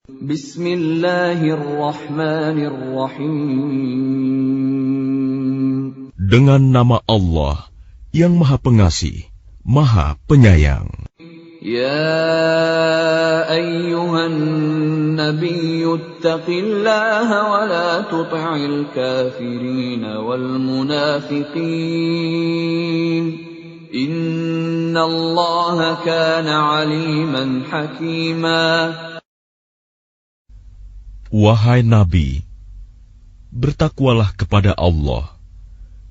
Bismillahirrahmanirrahim. Dengan nama Allah yang Maha Pengasih, Maha Penyayang. Ya ayyuhan nabiyyu ittaqillaha wa la tuti'il kafirin wal munafiqin. Innallaha kana 'aliman hakima. Wahai Nabi, bertakwalah kepada Allah,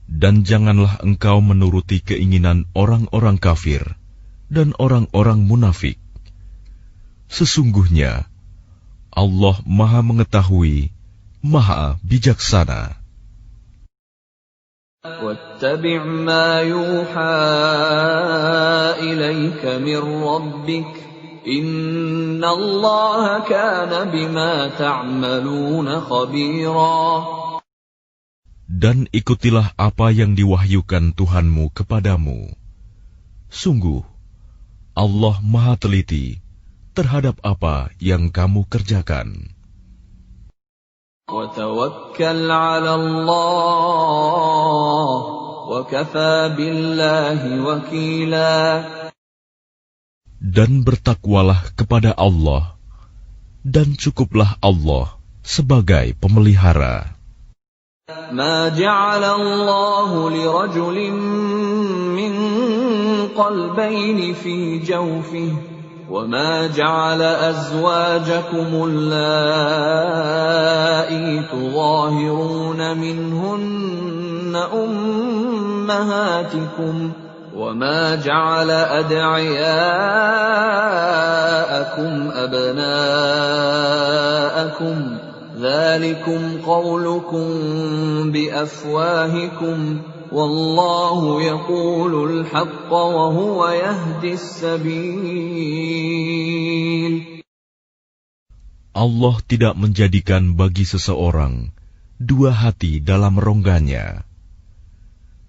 dan janganlah engkau menuruti keinginan orang-orang kafir dan orang-orang munafik. Sesungguhnya Allah Maha Mengetahui, Maha Bijaksana. وَاتَّبِعْ مَا يُوحَى إِلَيْكَ مِنْ رَبِّكَ إِنَّ اللَّهَ كَانَ بِمَا تَعْمَلُونَ خَبِيرًا. Dan ikutilah apa yang diwahyukan Tuhanmu kepadamu. Sungguh, Allah Maha Teliti terhadap apa yang kamu kerjakan. وَتَوَكَّلْ عَلَى اللَّهِ وَكَفَى بِاللَّهِ وَكِيلًا. Dan bertakwalah kepada Allah, dan cukuplah Allah sebagai pemelihara. مَا جَعَلَ اللَّهُ لِرَجُلٍ مِّن قَلْبَيْنِ فِي جَوْفِهِ وَمَا جَعَلَ أَزْوَاجَكُمُ اللَّائِي تُظَاهِرُونَ مِنْهُنَّ أُمَّهَاتِكُمْ وَمَا جَعَلَ أَدْعِيَاءَكُمْ أَبْنَاءَكُمْ ذَلِكُمْ قَوْلُكُمْ بِأَفْوَاهِكُمْ وَاللَّهُ يَقُولُ الْحَقَّ وَهُوَ يَهْدِي السَّبِيلَ. Allah tidak menjadikan bagi seseorang dua hati dalam rongganya,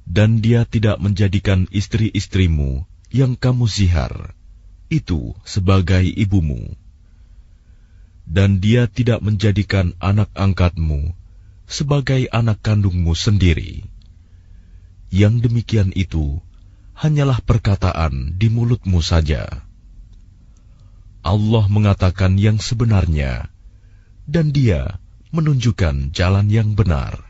dan Dia tidak menjadikan istri-istrimu yang kamu zihar itu sebagai ibumu, dan Dia tidak menjadikan anak angkatmu sebagai anak kandungmu sendiri. Yang demikian itu hanyalah perkataan di mulutmu saja. Allah mengatakan yang sebenarnya, dan Dia menunjukkan jalan yang benar.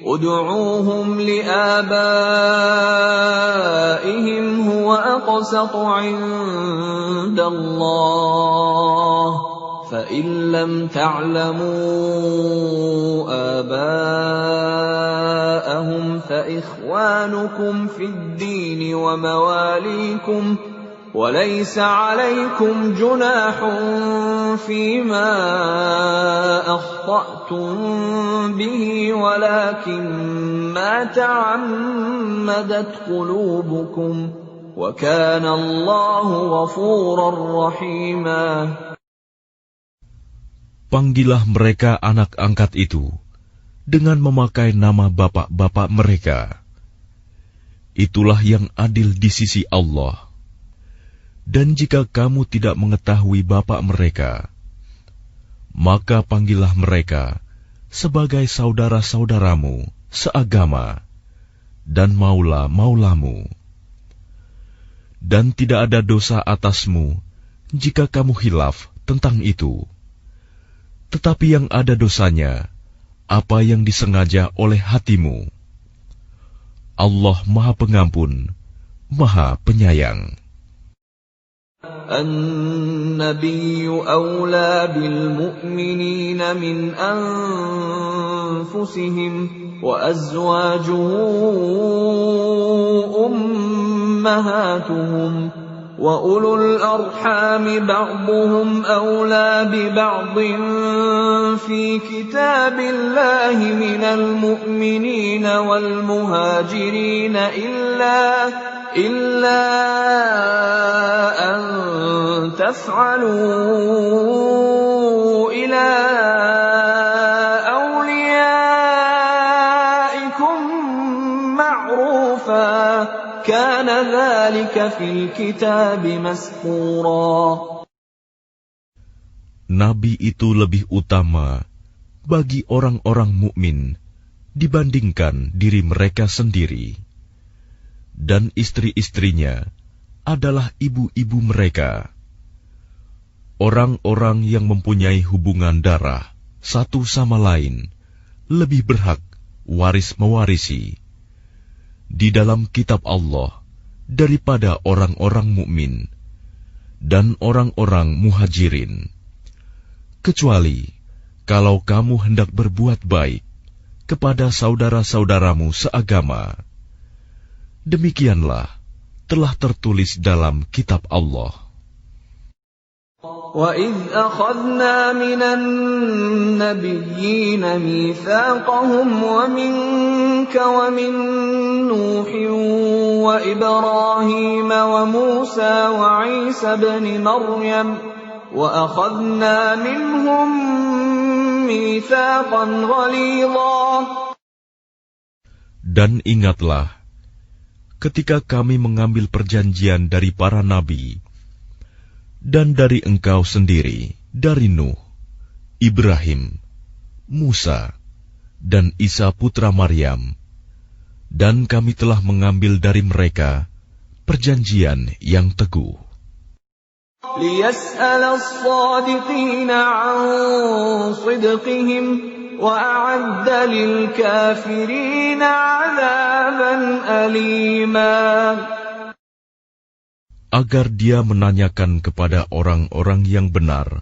Ud'uuhum li'abaihim huwa aqsatu 'inda Allah. فَإِن لَّمْ تَعْلَمُوا آبَاءَهُمْ فَإِخْوَانُكُمْ فِي الدِّينِ وَمَوَالِيكُمْ وَلَيْسَ عَلَيْكُمْ جُنَاحٌ فِيمَا أَخْطَأْتُم بِهِ وَلَكِن مَّا تَعَمَّدَتْ قُلُوبُكُمْ وَكَانَ اللَّهُ غَفُورًا رَّحِيمًا. Panggillah mereka anak angkat itu dengan memakai nama bapak-bapak mereka. Itulah yang adil di sisi Allah. Dan jika kamu tidak mengetahui bapak mereka, maka panggillah mereka sebagai saudara-saudaramu seagama dan maula-maulamu. Dan tidak ada dosa atasmu jika kamu khilaf tentang itu. Tetapi yang ada dosanya, apa yang disengaja oleh hatimu. Allah Maha Pengampun, Maha Penyayang. An-nabiyyu awla bil mu'minina min anfusihim wa azwajuhu ummahatuhum. وَأُولُو الْأَرْحَامِ بَعْضُهُمْ أَوْلَى بِبَعْضٍ فِي كِتَابِ اللَّهِ مِنَ الْمُؤْمِنِينَ وَالْمُهَاجِرِينَ إِلَّا أَن تَفْعَلُوا إِلَى أَوْلِيَائِكُمْ مَعْرُوفًا كَانَ ذَلِكَ فِي الْكِتَابِ مَسْطُورًا. Nabi itu lebih utama bagi orang-orang mukmin dibandingkan diri mereka sendiri, dan istri-istrinya adalah ibu-ibu mereka. Orang-orang yang mempunyai hubungan darah satu sama lain lebih berhak waris-mewarisi di dalam kitab Allah daripada orang-orang mukmin dan orang-orang muhajirin, kecuali kalau kamu hendak berbuat baik kepada saudara-saudaramu seagama. Demikianlah telah tertulis dalam kitab Allah. وَإِذْ أَخَذْنَا مِنَ النَّبِيِّينَ مِيثَاقَهُمْ وَمِنكَ وَمِن نُّوحٍ وَإِبْرَاهِيمَ وَمُوسَى وَعِيسَى ابْنِ مَرْيَمَ وَأَخَذْنَا مِنْهُم مِّيثَاقًا غَلِيظًا. Dan ingatlah ketika kami mengambil perjanjian dari para nabi dan dari engkau sendiri, dari Nuh, Ibrahim, Musa, dan Isa putra Maryam, dan kami telah mengambil dari mereka perjanjian yang teguh. لِيَسْأَلَ الصَّادِقِينَ عَن صِدْقِهِمْ وَأَعَدَّ لِلْكَافِرِينَ عَذَابًا أَلِيمًا. Agar dia menanyakan kepada orang-orang yang benar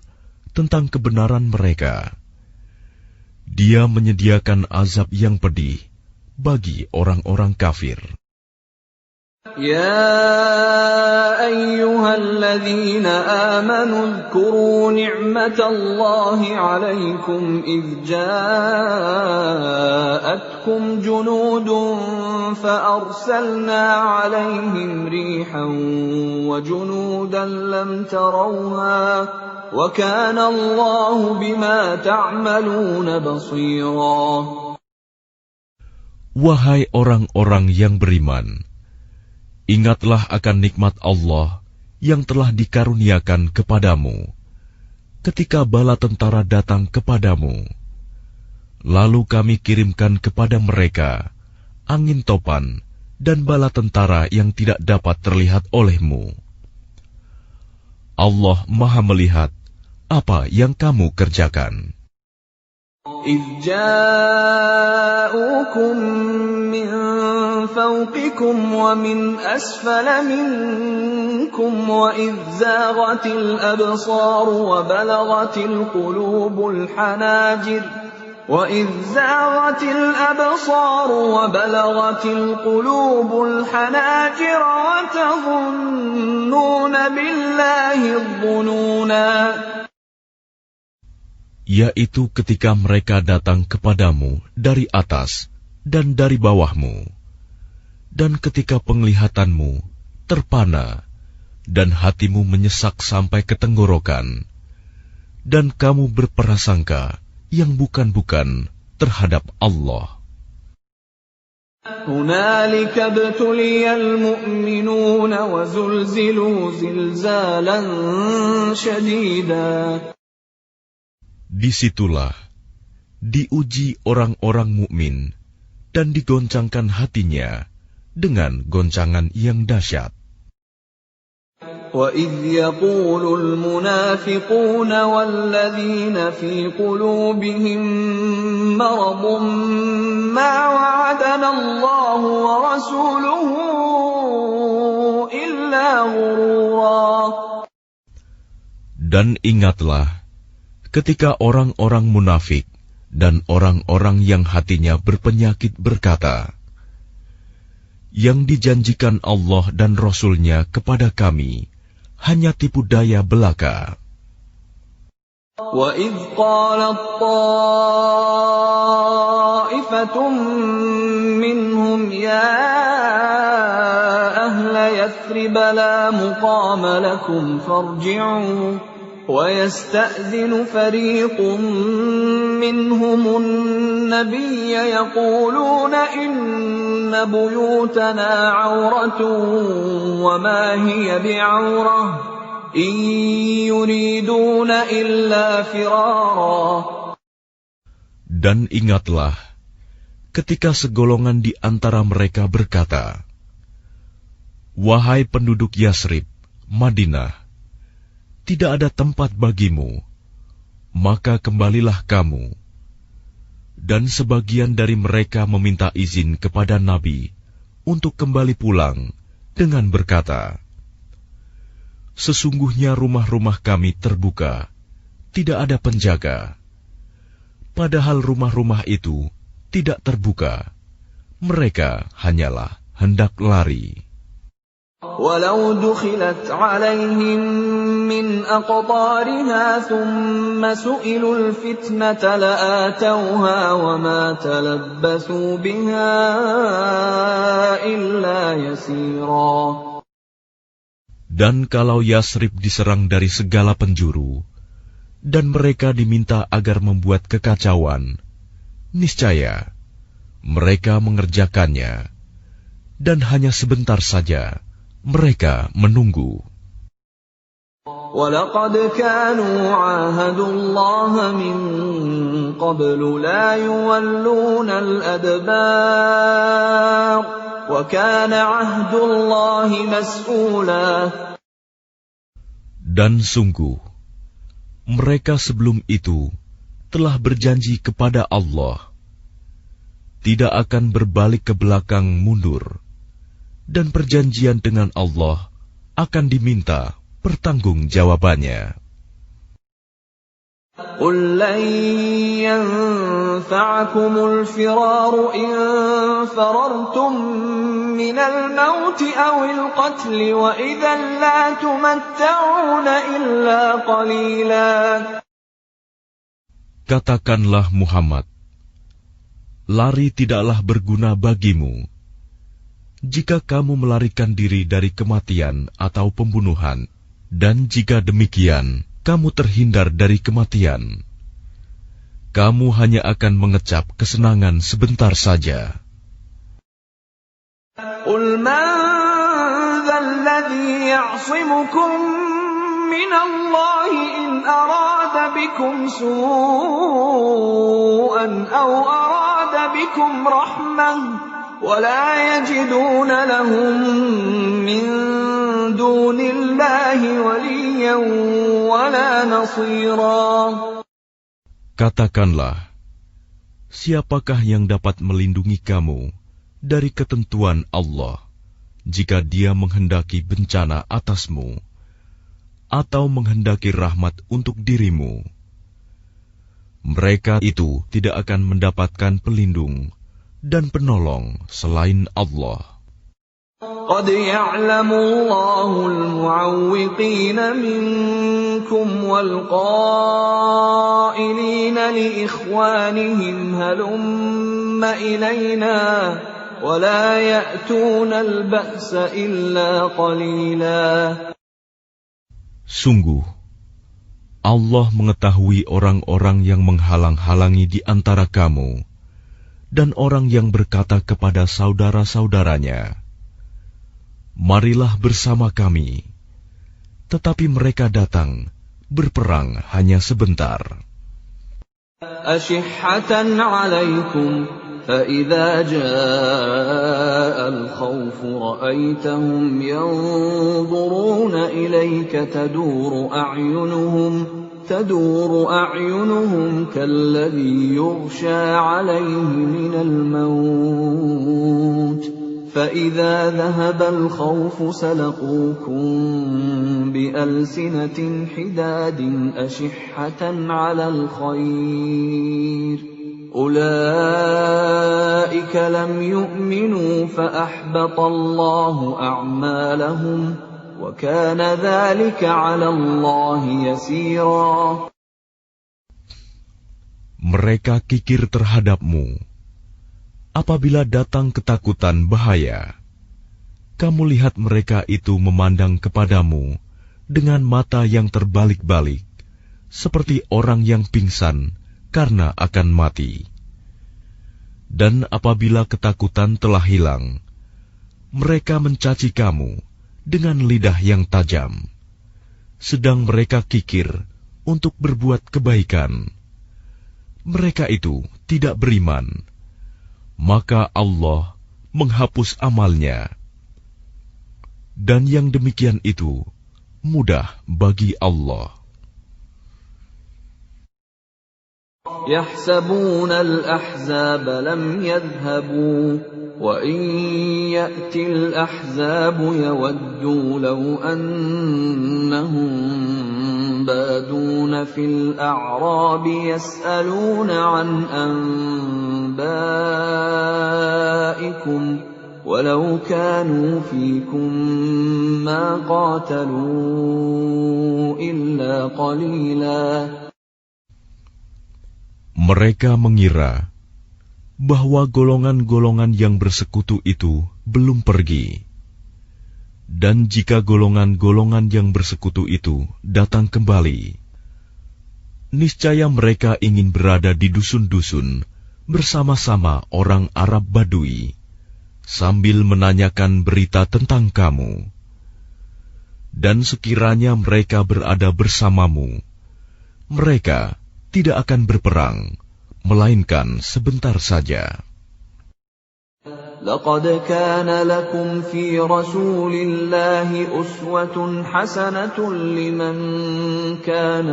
tentang kebenaran mereka. Dia menyediakan azab yang pedih bagi orang-orang kafir. يَا أَيُّهَا الَّذِينَ آمَنُوا اذْكُرُوا نِعْمَةَ اللَّهِ عَلَيْكُمْ إِذْ جَاءَتْكُمْ جُنُودٌ فَأَرْسَلْنَا عَلَيْهِمْ رِيحًا وَجُنُودًا لَّمْ تَرَوْهَا وَكَانَ اللَّهُ بِمَا تَعْمَلُونَ بَصِيرًا. Wahai orang-orang yang beriman, ingatlah akan nikmat Allah yang telah dikaruniakan kepadamu ketika bala tentara datang kepadamu. Lalu kami kirimkan kepada mereka angin topan dan bala tentara yang tidak dapat terlihat olehmu. Allah Maha melihat apa yang kamu kerjakan. إِذْ جَاءُوكُم مِّن فَوْقِكُمْ وَمِنْ أَسْفَلَ مِنكُمْ وَإِذْ زَاغَتِ الْأَبْصَارُ وَبَلَغَتِ الْقُلُوبُ الْحَنَاجِرَ وَتَظُنُّونَ بِاللَّهِ الظُّنُونَا. Yaitu ketika mereka datang kepadamu dari atas dan dari bawahmu, dan ketika penglihatanmu terpana dan hatimu menyesak sampai ke tenggorokan, dan kamu berprasangka yang bukan-bukan terhadap Allah. هُنَالِكَ ابْتُلِيَ الْمُؤْمِنُونَ وَزُلْزِلُوا زِلْزَالًا شَدِيدًا. Disitulah diuji orang-orang mukmin dan digoncangkan hatinya dengan goncangan yang dahsyat. وَإِذْ يَقُولُ الْمُنَافِقُونَ وَالَّذِينَ فِي قُلُوبِهِم مَّرَضٌ مَّا وَعَدَنَا اللَّهُ وَرَسُولُهُ إِلَّا غُرُورًا. Dan ingatlah ketika orang-orang munafik dan orang-orang yang hatinya berpenyakit berkata, yang dijanjikan Allah dan Rasul-Nya kepada kami hanya tipu daya belaka. وَإِذْ قَالَتْ طَائِفَةٌ مِّنْهُمْ يَا أَهْلَ يَثْرِبَ لَا مُقَامَ لَكُمْ فَارْجِعُوا وَيَسْتَأْذِنُ فَرِيقٌ مِّنْهُمُ النَّبِيَّ يَقُولُونَ إِنَّ بُيُوتَنَا عَوْرَةٌ وَمَا هِيَ بِعَوْرَةٍ إن يريدون إلا فرارا. Dan ingatlah, ketika segolongan di antara mereka berkata, "Wahai penduduk Yasrib, Madinah, tidak ada tempat bagimu, maka kembalilah kamu." Dan sebagian dari mereka meminta izin kepada Nabi untuk kembali pulang dengan berkata, "Sesungguhnya rumah-rumah kami terbuka, tidak ada penjaga." Padahal rumah-rumah itu tidak terbuka, mereka hanyalah hendak lari. وَلَوْ دُخِلَتْ عَلَيْهِمْ مِنْ أَقْطَارِهَا ثُمَّ سُئِلُوا الْفِتْنَةَ لَآتَوْهَا وَمَا تَلَبَّثُوا بِهَا إِلَّا يَسِيرًا. Dan kalau Yasrib diserang dari segala penjuru, dan mereka diminta agar membuat kekacauan, niscaya mereka mengerjakannya, dan hanya sebentar saja mereka menunggu. وَلَقَدْ كَانُوا عَاهَدُوا اللَّهَ مِنْ قَبْلُ لَا يُوَلُّونَ الْأَدْبَارَ وَكَانَ عَهْدُ اللَّهِ مَسْئُولًا. Dan sungguh, mereka sebelum itu telah berjanji kepada Allah, tidak akan berbalik ke belakang mundur, dan perjanjian dengan Allah akan diminta pertanggungjawabannya. قُلْ لَنْ يَنْفَعَكُمُ الْفِرَارُ إِنْ فَرَرْتُمْ مِنَ الْمَوْتِ أَوِ الْقَتْلِ وَإِذًا لَا تُمَتَّعُونَ إِلَّا قَلِيلًا. Katakanlah Muhammad, lari tidaklah berguna bagimu. Jika kamu melarikan diri dari kematian atau pembunuhan, dan jika demikian, kamu terhindar dari kematian, kamu hanya akan mengecap kesenangan sebentar saja. قُلْ مَنْ ذَا الَّذِي يَعْصِمُكُمْ مِنَ اللَّهِ إِنْ أَرَادَ بِكُمْ سُوءًا أَوْ أَرَادَ بِكُمْ رَحْمَةً وَلَا يَجِدُونَ لَهُم مِّن دُونِ اللَّهِ وَلِيًّا وَلَا نَصِيرًا. Katakanlah, siapakah yang dapat melindungi kamu dari ketentuan Allah jika Dia menghendaki bencana atasmu atau menghendaki rahmat untuk dirimu? Mereka itu tidak akan mendapatkan pelindung dan penolong selain Allah. قَدْ يَعْلَمُ اللَّهُ الْمُعَوِّقِينَ مِنكُمْ وَالْقَائِلِينَ لِإِخْوَانِهِمْ هَلُمَّ إِلَيْنَا وَلَا يَأْتُونَ الْبَأْسَ إِلَّا قَلِيلًا. Sungguh, Allah mengetahui orang-orang yang menghalang-halangi di antara kamu, dan orang yang berkata kepada saudara-saudaranya, "Marilah bersama kami," tetapi mereka datang berperang hanya sebentar. أَشِحَّةً عَلَيْكُمْ فَإِذَا جَاءَ الْخَوْفُ رَأَيْتَهُمْ يَنْظُرُونَ إِلَيْكَ تدور أعينهم كالذي يغشى عليه من الموت فإذا ذهب الخوف سلقوكم بألسنة حداد أشحة على الخير أولئك لم يؤمنوا فأحبط الله أعمالهم وَكَانَ ذَلِكَ عَلَى اللَّهِ يَسِيرًا. Mereka kikir terhadapmu. Apabila datang ketakutan bahaya, kamu lihat mereka itu memandang kepadamu dengan mata yang terbalik-balik, seperti orang yang pingsan karena akan mati. Dan apabila ketakutan telah hilang, mereka mencaci kamu dengan lidah yang tajam. sedang mereka kikir untuk berbuat kebaikan. Mereka itu tidak beriman, maka Allah menghapus amalnya. Dan yang demikian itu mudah bagi Allah. يحسبون الأحزاب لم يذهبوا وإن يأتي الأحزاب يودوا لو أنهم بادون في الأعراب يسألون عن أنبائكم ولو كانوا فيكم ما قاتلوا إلا قليلا. Mereka mengira bahwa golongan-golongan yang bersekutu itu belum pergi. Dan jika golongan-golongan yang bersekutu itu datang kembali, niscaya mereka ingin berada di dusun-dusun bersama-sama orang Arab Badui, sambil menanyakan berita tentang kamu. Dan sekiranya mereka berada bersamamu, mereka tidak akan berperang, melainkan sebentar saja. لقد كان لكم في رسول الله أسوة حسنة لمن كان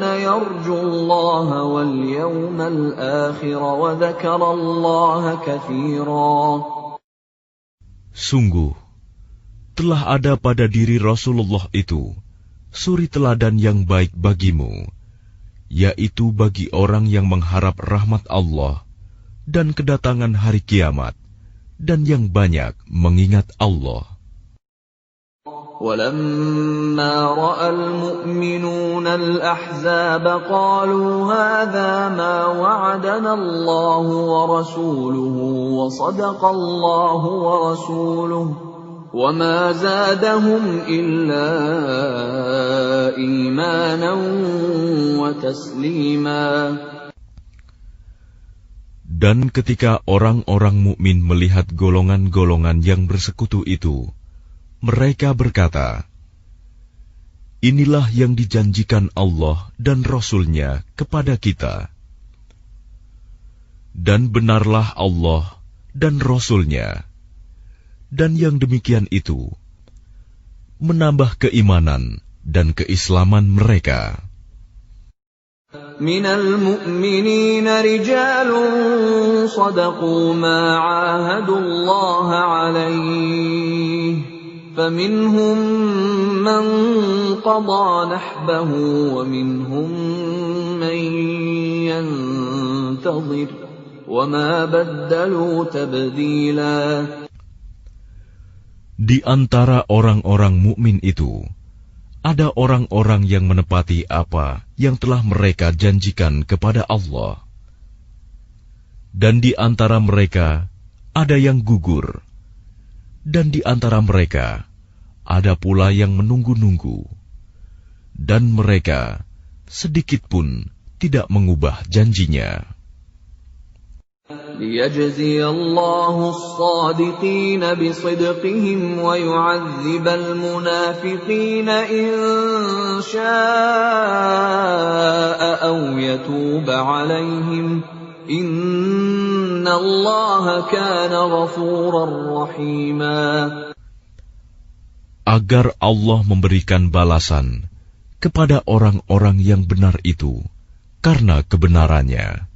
يرجو الله واليوم الآخر وذكر الله كثيرا. Sungguh, telah ada pada diri Rasulullah itu suri teladan yang baik bagimu, yaitu bagi orang yang mengharap rahmat Allah dan kedatangan hari kiamat, dan yang banyak mengingat Allah. وَلَمَّا رَأَى الْمُؤْمِنُونَ الْأَحْزَابَ قَالُوا هَذَا مَا وَعَدَنَا اللَّهُ وَرَسُولُهُ وَصَدَقَ اللَّهُ وَرَسُولُهُ وَمَا زَادَهُمْ إِلَّا إِيمَانًا وَتَسْلِيمًا. Dan ketika orang-orang mukmin melihat golongan-golongan yang bersekutu itu, mereka berkata, "Inilah yang dijanjikan Allah dan Rasul-Nya kepada kita." Dan benarlah Allah dan Rasul-Nya. Dan yang demikian itu menambah keimanan dan keislaman mereka. Minal mu'minina rijalun sadaqu ma 'ahadullaha 'alaihi faminhum man qada nahbahu wa minhum man yantazir wa ma baddalu tabdila. Di antara orang-orang mukmin itu, ada orang-orang yang menepati apa yang telah mereka janjikan kepada Allah. Dan di antara mereka ada yang gugur. Dan di antara mereka ada pula yang menunggu-nunggu. Dan mereka sedikit pun tidak mengubah janjinya. لِيَجْزِيَ اللَّهُ الصَّادِقِينَ بِصِدْقِهِمْ وَيُعَذِّبَ الْمُنَافِقِينَ إِن شَاءَ أَوْ يَتُوبَ عَلَيْهِمْ إِنَّ اللَّهَ كَانَ غَفُورًا رَّحِيمًا. Agar Allah memberikan balasan kepada orang-orang yang benar itu karena kebenarannya,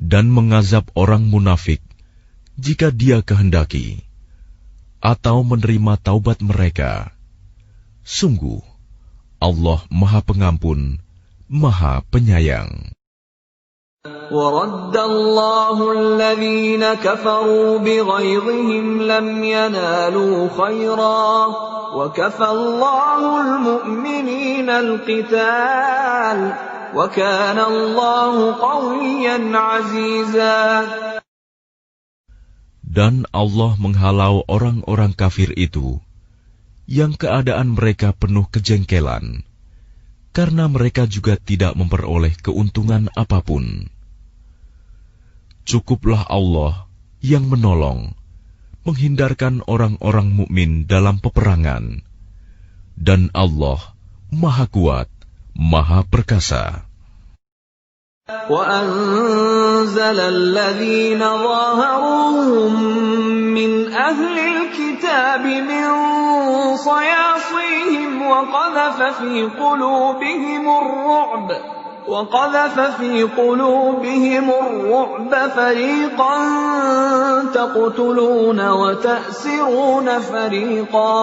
dan mengazab orang munafik jika Dia kehendaki, atau menerima taubat mereka. Sungguh, Allah Maha Pengampun, Maha Penyayang. وَرَدَّ اللَّهُ الَّذِينَ كَفَرُوا بِغَيْظِهِمْ لَمْ يَنَالُوا خَيْرًا وَكَفَى اللَّهُ الْمُؤْمِنِينَ الْقِتَالَ وَكَانَ اللَّهُ قَوِيًّا عَزِيزًا. Dan Allah menghalau orang-orang kafir itu, yang keadaan mereka penuh kejengkelan, karena mereka juga tidak memperoleh keuntungan apapun. Cukuplah Allah yang menolong, menghindarkan orang-orang mukmin dalam peperangan. Dan Allah Maha Kuat, Maha Perkasa. وَأَنزَلَ الَّذِينَ ظَاهَرُوهُم مِّنْ أَهْلِ الْكِتَابِ مِنْ صَيَاصِيهِمْ وَقَذَفَ فِي قُلُوبِهِمُ الرُّعْبَ فَرِيقًا تَقْتُلُونَ وَتَأْسِرُونَ فَرِيقًا.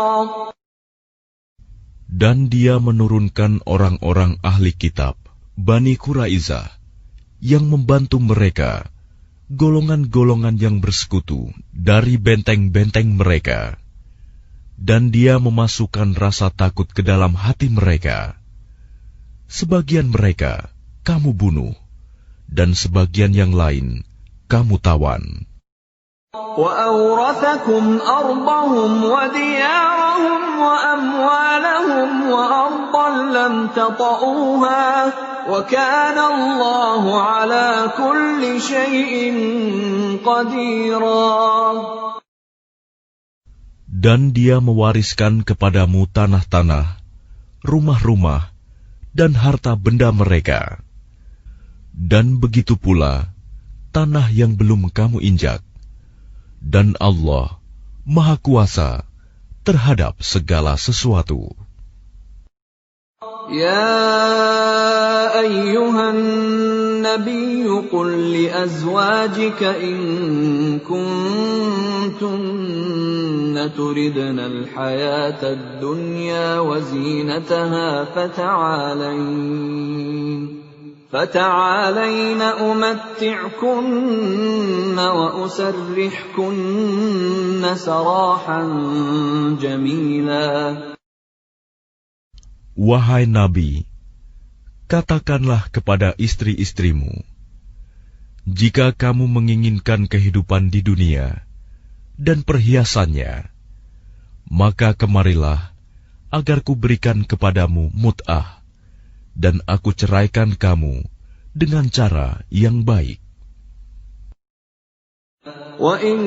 Dan Dia menurunkan orang-orang ahli kitab, Bani Quraizah, yang membantu mereka, golongan-golongan yang bersekutu dari benteng-benteng mereka. Dan Dia memasukkan rasa takut ke dalam hati mereka. Sebagian mereka kamu bunuh, dan sebagian yang lain kamu tawan. وَأَوْرَثَكُمْ أَرْضَهُمْ وَدِيَارَهُمْ وَأَمْوَالَهُمْ وَأَرْضًا لَّمْ تَطَئُوهَا وَكَانَ اللَّهُ عَلَى كُلِّ شَيْءٍ قَدِيرًا. Dan Dia mewariskan kepadamu tanah-tanah, rumah-rumah, dan harta benda mereka. Dan begitu pula tanah yang belum kamu injak. Dan Allah Maha Kuasa terhadap segala sesuatu. يا أيها النبي قل لأزواجك إن كنتن تردن الحياة الدنيا وزينتها فتعالين أمتعكن وأسرحكن سراحا جميلا. Wahai Nabi, katakanlah kepada istri-istrimu, jika kamu menginginkan kehidupan di dunia dan perhiasannya, maka kemarilah agar kuberikan kepadamu mut'ah, dan aku ceraikan kamu dengan cara yang baik. وَإِن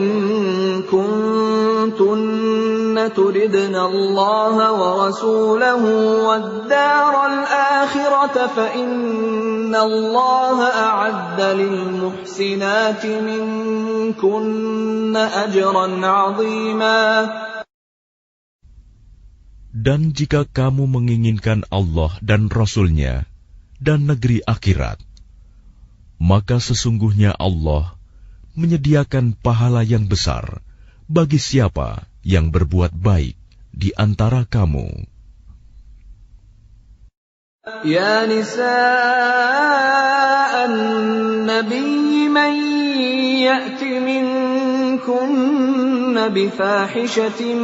كُنتُنَّ تُرِدْنَ اللَّهَ وَرَسُولَهُ وَالدَّارَ الْآخِرَةَ فَإِنَّ اللَّهَ أَعَدَّ لِلْمُحْسِنَاتِ مِنكُنَّ أَجْرًا عَظِيمًا. Dan jika kamu menginginkan Allah dan Rasul-Nya dan negeri akhirat, maka sesungguhnya Allah menyediakan pahala yang besar bagi siapa yang berbuat baik di antara kamu. Ya nisa'an nabiy man ya'ti minkunna bifahishatin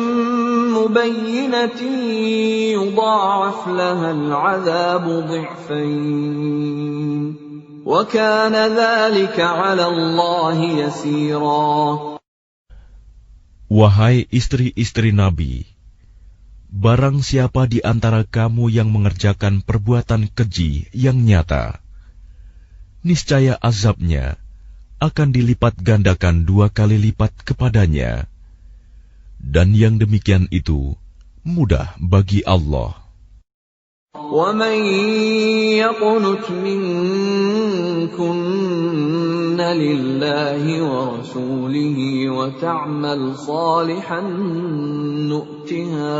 mubayyinatin yudha'af laha al'adhabu dhi'fayn. وَكَانَ ذَلِكَ عَلَى اللَّهِ يَسِيرًا. Wahai istri-istri Nabi, barang siapa di antara kamu yang mengerjakan perbuatan keji yang nyata, niscaya azabnya akan dilipat gandakan 2 kali lipat kepadanya. Dan yang demikian itu mudah bagi Allah. وَمَن يَقْنُتْ مِنكُنَّ لِلَّهِ وَرَسُولِهِ وَتَعْمَلْ صَالِحًا نُؤْتِهَا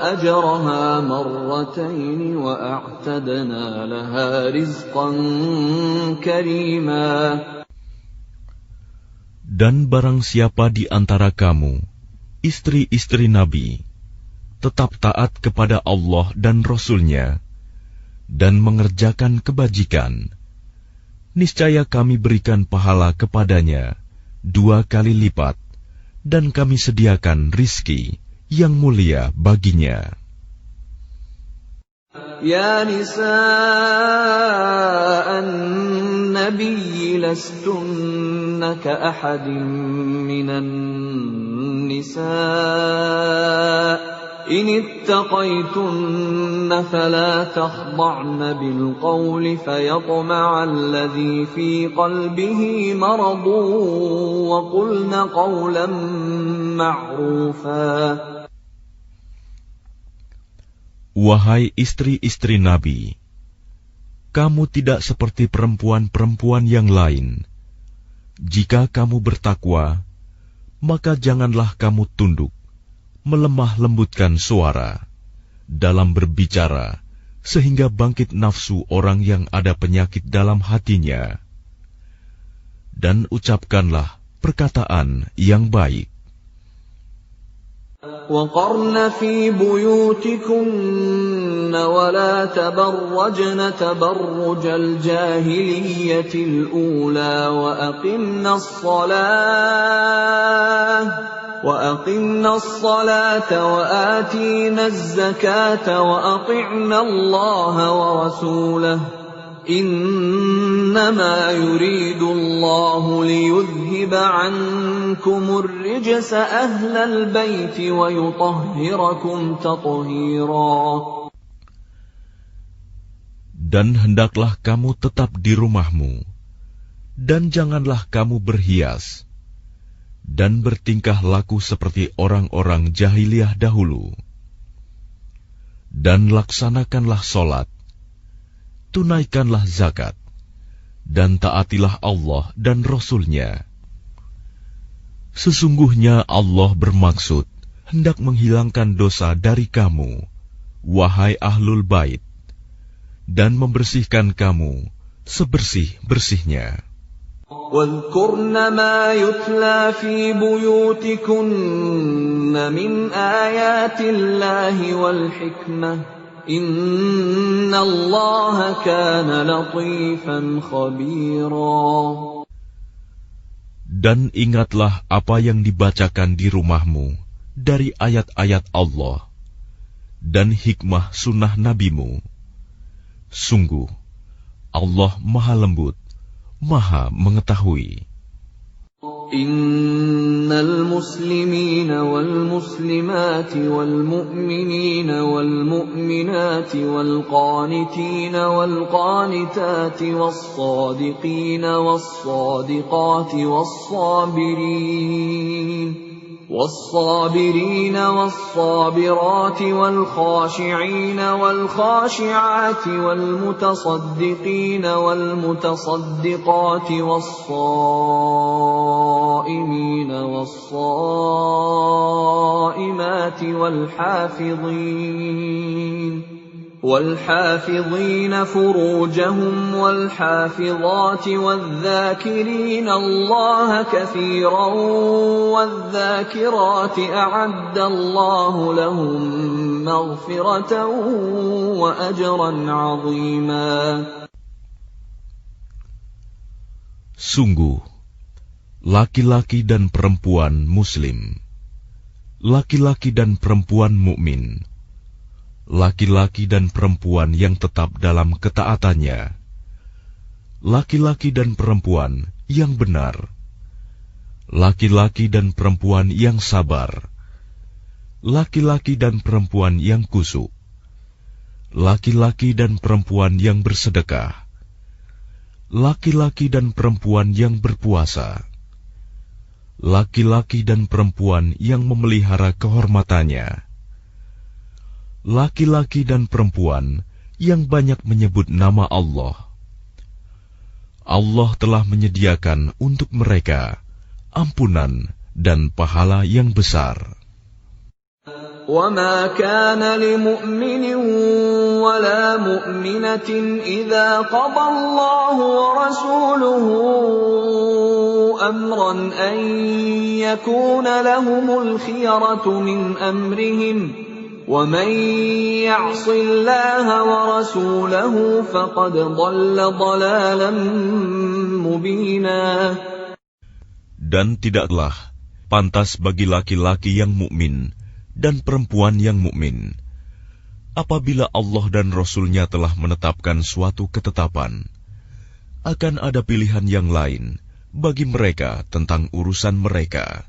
أَجْرَهَا مَرَّتَيْنِ وَأَعْتَدْنَا لَهَا رِزْقًا كَرِيمًا. Dan barang siapa di antara kamu, istri-istri Nabi, tetap taat kepada Allah dan Rasul-Nya, dan mengerjakan kebajikan, niscaya kami berikan pahala kepadanya 2 kali lipat, dan kami sediakan rizki yang mulia baginya. Ya nisa'an nabiyyi lastunna ka'ahadin minan nisa' إن اتقيتن فلا تخضعن بالقول فيطمع الذي في قلبه مرض وقلن قولا معروفا. Wahai istri-istri Nabi, kamu tidak seperti perempuan-perempuan yang lain. Jika kamu bertakwa, maka janganlah kamu tunduk, melemah lembutkan suara dalam berbicara, sehingga bangkit nafsu orang yang ada penyakit dalam hatinya. Dan ucapkanlah perkataan yang baik. وَقَرْنَ فِي بُيُوتِكُنَّ وَلَا تَبَرَّجْنَ تَبَرُّجَ الْجَاهِلِيَّةِ الْأُولَى وَأَقِمْنَ الصَّلَاةَ وَآتِينَ الزَّكَاةَ وَأَطِعْنَ اللَّهَ وَرَسُولَهُ إِنَّمَا يُرِيدُ اللَّهُ لِيُذْهِبَ عَنكُمُ الرِّجْسَ أَهْلَ الْبَيْتِ وَيُطَهِّرَكُمْ تَطْهِيرًا. Dan hendaklah kamu tetap di rumahmu, dan janganlah kamu berhias, dan bertingkah laku seperti orang-orang jahiliyah dahulu. Dan laksanakanlah solat, tunaikanlah zakat, dan taatilah Allah dan Rasul-Nya. Sesungguhnya Allah bermaksud hendak menghilangkan dosa dari kamu, wahai ahlul bait, dan membersihkan kamu sebersih-bersihnya. وَاذْكُرْنَ مَا يُتْلَى فِي بُيُوتِكُنَّ مِنْ آيَاتِ اللَّهِ وَالْحِكْمَةِ إِنَّ اللَّهَ كَانَ لَطِيفًا خَبِيرًا. Dan ingatlah apa yang dibacakan di rumahmu dari ayat-ayat Allah dan hikmah sunnah nabimu. Sungguh, Allah Maha Lembut, Maha Mengetahui. Innal muslimina wal muslimati wal mu'minina wal mu'minati wal qanitina wal qanitati was sadiqina was sadiqati والصابرين والصابرات والخاشعين والخاشعات والمتصدقين والمتصدقات والصائمين والصائمات والحافظين فروجهم والحافظات والذاكرين الله كثيرا والذاكرات أعد الله لهم مغفرة وأجرا عظيما. Sungguh, laki-laki dan perempuan Muslim, laki-laki dan perempuan mukmin, laki-laki dan perempuan yang tetap dalam ketaatannya, laki-laki dan perempuan yang benar, laki-laki dan perempuan yang sabar, laki-laki dan perempuan yang khusyuk, laki-laki dan perempuan yang bersedekah, laki-laki dan perempuan yang berpuasa, laki-laki dan perempuan yang memelihara kehormatannya, laki-laki dan perempuan yang banyak menyebut nama Allah. Allah telah menyediakan untuk mereka ampunan dan pahala yang besar. وَمَا كَانَ لِمُؤْمِنٍ وَلَا مُؤْمِنَةٍ إِذَا قَضَى اللَّهُ وَرَسُولُهُ أَمْرًا أَن يَكُونَ لَهُمُ الْخِيَرَةُ مِنْ أَمْرِهِمْ وَمَنْ يَعْصِ اللَّهَ وَرَسُولَهُ فَقَدْ ضَلَّ ضَلَالًا مُبِينًا. Dan tidaklah pantas bagi laki-laki yang mukmin dan perempuan yang mukmin apabila Allah dan Rasul-Nya telah menetapkan suatu ketetapan, akan ada pilihan yang lain bagi mereka tentang urusan mereka,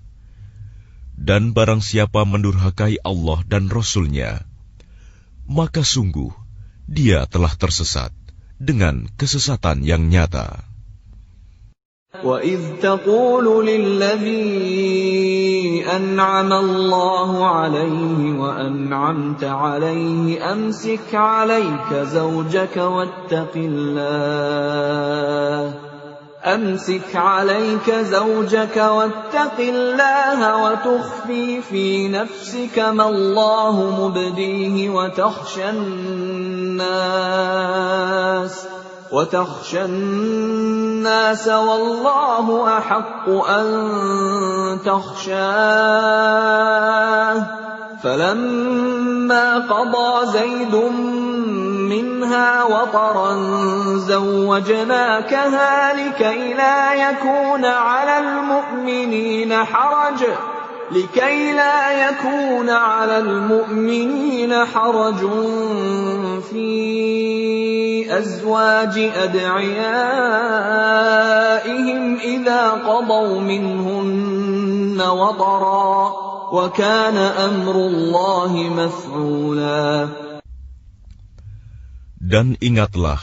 Dan barang siapa mendurhakai Allah dan Rasul-Nya, maka sungguh dia telah tersesat dengan kesesatan yang nyata. وَإِذْ تَقُولُ لِلَّذِي أَنْعَمَ اللَّهُ عَلَيْهِ وَأَنْعَمْتَ عَلَيْهِ أَمْسِكْ عَلَيْكَ زَوْجَكَ واتق الله وتخفي في نفسك ما الله مبديه وتخشى الناس والله أحق أن تخشاه فلما قضى زيد منها وطرا زوجناكها لكي لا يكون على المؤمنين حرج في أزواج أدعيائهم إذا قضوا منهن وطرا وكان أمر الله مفعولا. Dan ingatlah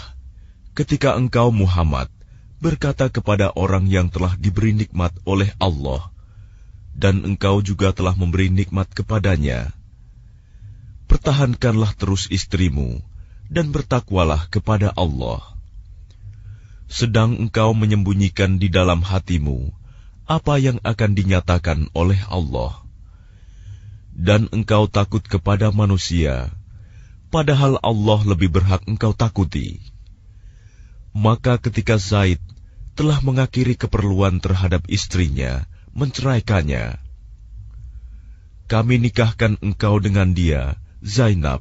ketika engkau Muhammad berkata kepada orang yang telah diberi nikmat oleh Allah, dan engkau juga telah memberi nikmat kepadanya, pertahankanlah terus istrimu dan bertakwalah kepada Allah. Sedang engkau menyembunyikan di dalam hatimu apa yang akan dinyatakan oleh Allah, dan engkau takut kepada manusia, padahal Allah lebih berhak engkau takuti. Maka ketika Zaid telah mengakhiri keperluan terhadap istrinya, menceraikannya, kami nikahkan engkau dengan dia, Zainab,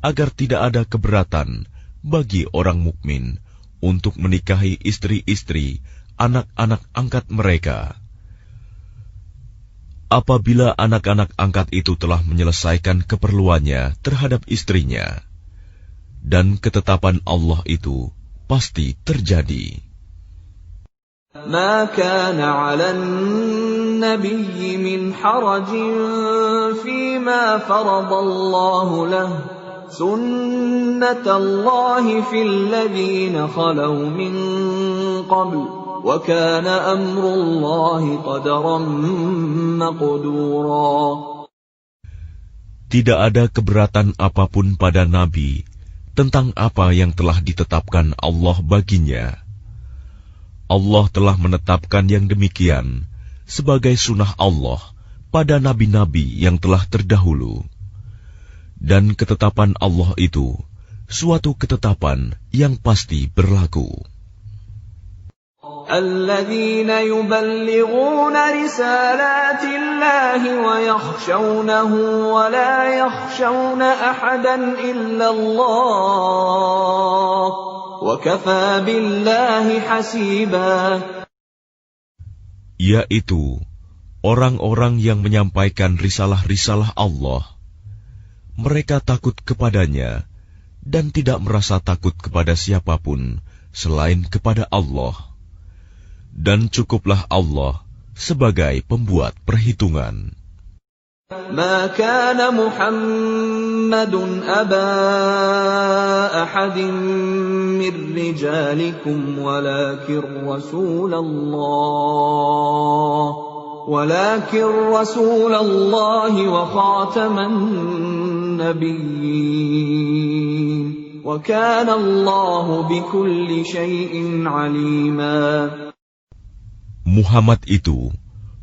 agar tidak ada keberatan bagi orang mukmin untuk menikahi istri-istri anak-anak angkat mereka. Apabila anak-anak angkat itu telah menyelesaikan keperluannya terhadap istrinya, dan ketetapan Allah itu pasti terjadi. ما كان على النبي من حرج فيما فرض الله له سنة الله في الذين خلوا من قبل وكان أمر الله قدرا مقدورا. Tidak ada keberatan apapun pada Nabi tentang apa yang telah ditetapkan Allah baginya. Allah telah menetapkan yang demikian sebagai sunnah Allah pada nabi-nabi yang telah terdahulu. Dan ketetapan Allah itu suatu ketetapan yang pasti berlaku. الذين يبلغون رسالات الله ويخشونه ولا يخشون أحدا إلا الله وكفى بالله حسيبا. Yaitu orang-orang yang menyampaikan risalah-risalah Allah. Mereka takut kepadanya dan tidak merasa takut kepada siapapun selain kepada Allah. Dan cukuplah Allah sebagai pembuat perhitungan. ما كان محمد أبا أحد من رجالكم ولكن رسول الله وخاتم النبيين وكان الله بكل شيء عليما. Muhammad itu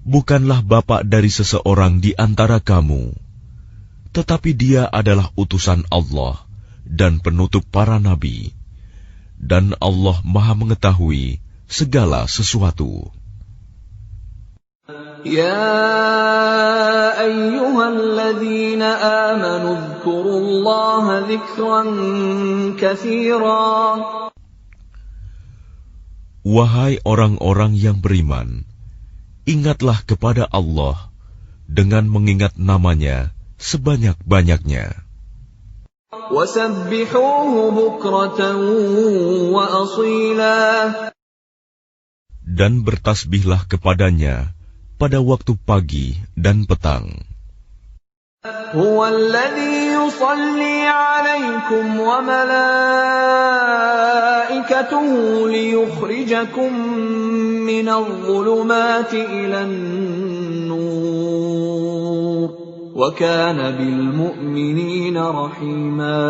bukanlah bapak dari seseorang di antara kamu, tetapi dia adalah utusan Allah dan penutup para nabi, dan Allah Maha mengetahui segala sesuatu. Ya ayyuhalladzina amanu dzkurullaha dzikran katsira. Wahai orang-orang yang beriman, ingatlah kepada Allah dengan mengingat namanya sebanyak-banyaknya. Wasabbihuhu bukratan wa asila. Dan bertasbihlah kepadanya pada waktu pagi dan petang. هو الذي يصلي عليكم وملائكته ليخرجكم من الظلمات إلى النور وكان بالمؤمنين رحيما.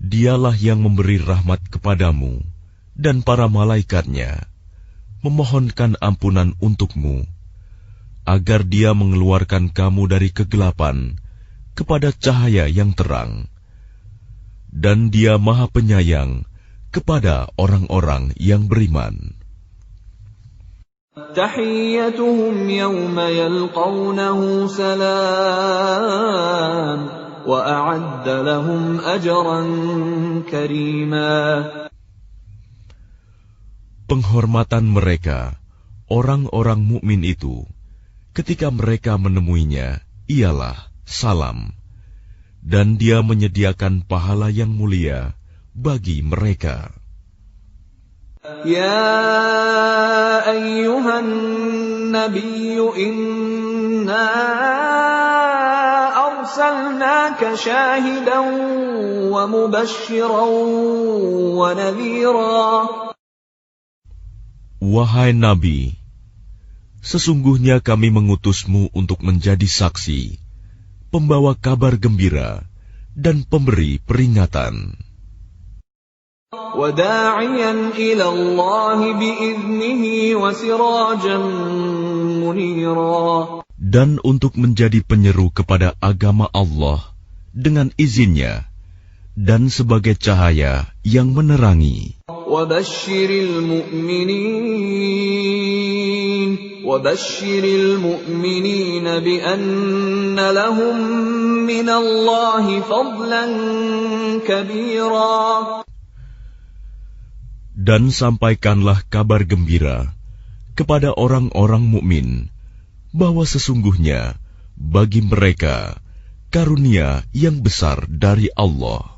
Dialah yang memberi rahmat kepadamu dan para malaikatnya, memohonkan ampunan untukmu, agar Dia mengeluarkan kamu dari kegelapan kepada cahaya yang terang. Dan Dia Maha Penyayang kepada orang-orang yang beriman. تحيتهم يوم يلقونه سلام وأعد لهم أجرا كريما. Penghormatan mereka, orang-orang mukmin itu, ketika mereka menemuinya, ialah salam, dan Dia menyediakan pahala yang mulia bagi mereka. يا أيها النبي إنا أرسلناك شاهدا ومبشرا ونذيرا. Wahai Nabi, sesungguhnya kami mengutusmu untuk menjadi saksi, pembawa kabar gembira, dan pemberi peringatan. وَدَاعِيًا إِلَى اللَّهِ بِإِذْنِهِ وَسِرَاجًا مُنِيرًا. Dan untuk menjadi penyeru kepada agama Allah dengan izinnya, dan sebagai cahaya yang menerangi. وَبَشِّرِ الْمُؤْمِنِينَ بِأَنَّ لَهُم مِّنَ اللَّهِ فَضْلًا كَبِيرًا. Dan sampaikanlah kabar gembira kepada orang-orang mukmin bahwa sesungguhnya bagi mereka karunia yang besar dari Allah.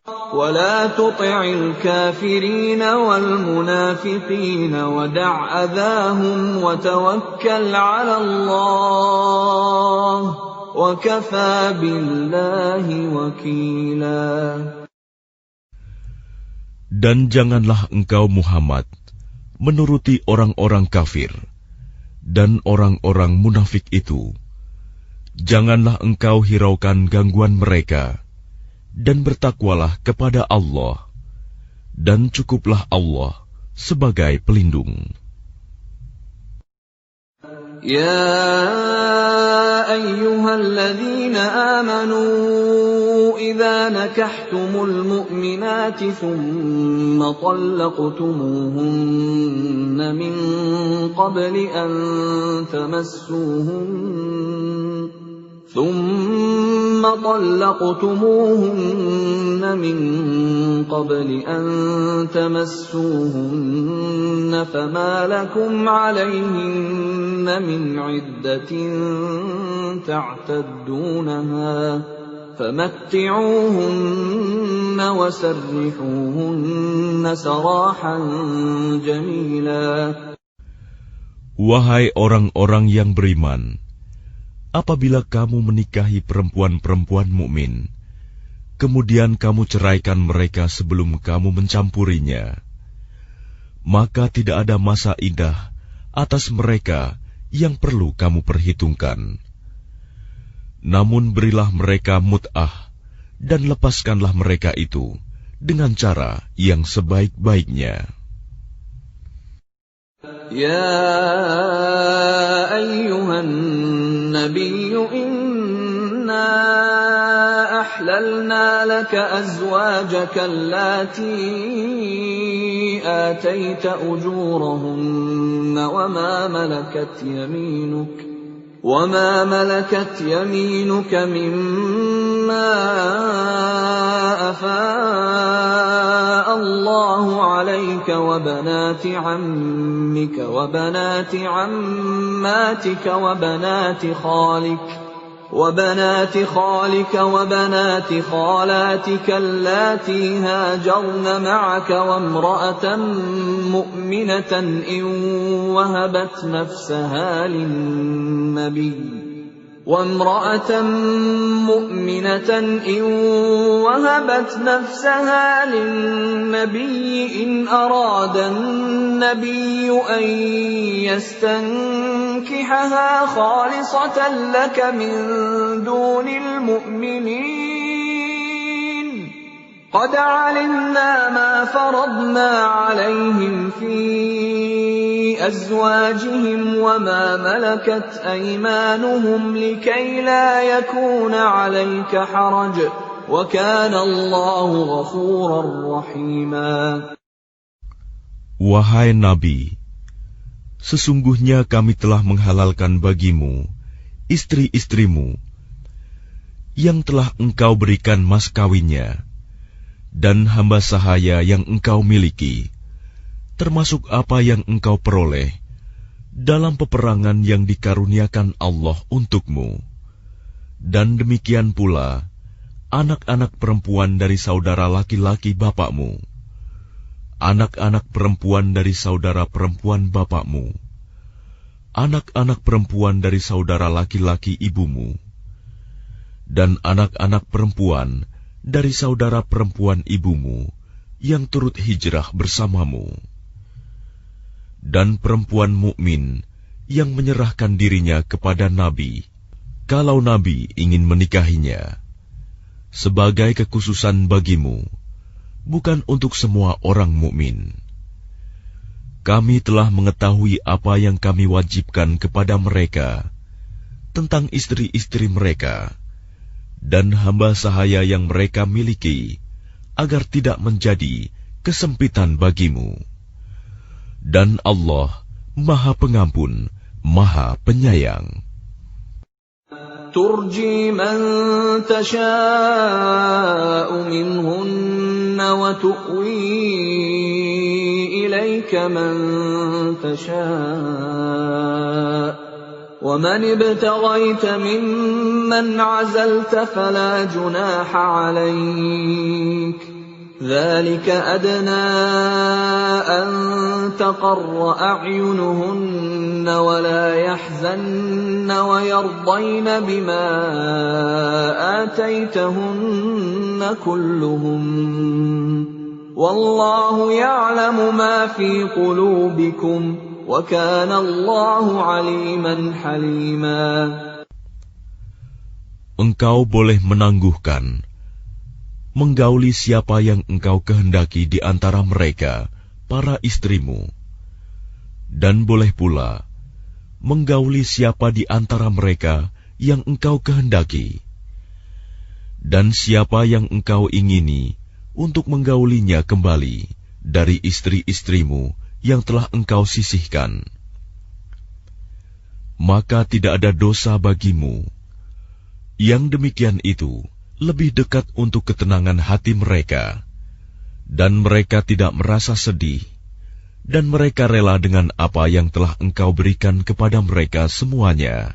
وَلَا تُطِعِ الْكَافِرِينَ وَالْمُنَافِقِينَ وَدَعْ أَذَاهُمْ وَتَوَكَّلْ عَلَى اللَّهِ وَكَفَى بِاللَّهِ وَكِيلًا. Dan janganlah engkau Muhammad menuruti orang-orang kafir dan orang-orang munafik itu. Janganlah engkau hiraukan gangguan mereka, dan bertakwalah kepada Allah, dan cukuplah Allah sebagai pelindung. يا أيها الذين آمنوا إذا نكحتم المؤمنات ثم طلقتموهن من قبل أن تمسوهن فما لكم عليهن من عدة تعتدونها فمتعوهن وسرحوهن سراحا جميلا. Wahai orang-orang yang beriman, apabila kamu menikahi perempuan-perempuan mukmin, kemudian kamu ceraikan mereka sebelum kamu mencampurinya, maka tidak ada masa iddah atas mereka yang perlu kamu perhitungkan. Namun berilah mereka mut'ah dan lepaskanlah mereka itu dengan cara yang sebaik-baiknya. يا أيها النبي إنا أحللنا لك أزواجك اللاتي آتيت أجورهن وما ملكت يمينك مما أفاء الله عليك وبنات عمك وبنات عماتك وبنات خالك وبنات خالك وبنات خالاتك اللاتي هاجرن معك وامرأة مؤمنة إن وهبت نفسها للنبي إن أراد النبي أن يستنكحها خالصة لك من دون المؤمنين قد علمنا ما فرضنا عليهم في أزواجهم وما ملكت أيمانهم لكي لا يكون عليك حرج وكان الله غفورا رحيما. Wahai Nabi, sesungguhnya kami telah menghalalkan bagimu istri-istrimu yang telah engkau berikan mas kawinnya dan hamba sahaya yang engkau miliki, termasuk apa yang engkau peroleh dalam peperangan yang dikaruniakan Allah untukmu, dan demikian pula anak-anak perempuan dari saudara laki-laki bapakmu, anak-anak perempuan dari saudara perempuan bapakmu, anak-anak perempuan dari saudara laki-laki ibumu, dan anak-anak perempuan dari saudara perempuan ibumu yang turut hijrah bersamamu, dan perempuan mukmin yang menyerahkan dirinya kepada Nabi, kalau Nabi ingin menikahinya, sebagai kekhususan bagimu, bukan untuk semua orang mukmin. Kami telah mengetahui apa yang kami wajibkan kepada mereka tentang istri-istri mereka dan hamba sahaya yang mereka miliki, agar tidak menjadi kesempitan bagimu. Dan Allah Maha Pengampun, Maha Penyayang. ترجي من تشاء منهن وتؤوي إليك من تشاء ومن ابتغيت ممن عزلت فلا جناح عليك ذلك أدنى أن تقر أعينهن ولا يحزن ويرضين بما آتيتهن كلهم والله يعلم ما في قلوبكم وكان الله عليما حليما. Engkau boleh menangguhkan, menggauli siapa yang engkau kehendaki di antara mereka, para istrimu, dan boleh pula menggauli siapa di antara mereka yang engkau kehendaki, dan siapa yang engkau ingini untuk menggaulinya kembali dari istri-istrimu yang telah engkau sisihkan. Maka tidak ada dosa bagimu. Yang demikian itu lebih dekat untuk ketenangan hati mereka, dan mereka tidak merasa sedih, dan mereka rela dengan apa yang telah engkau berikan kepada mereka semuanya.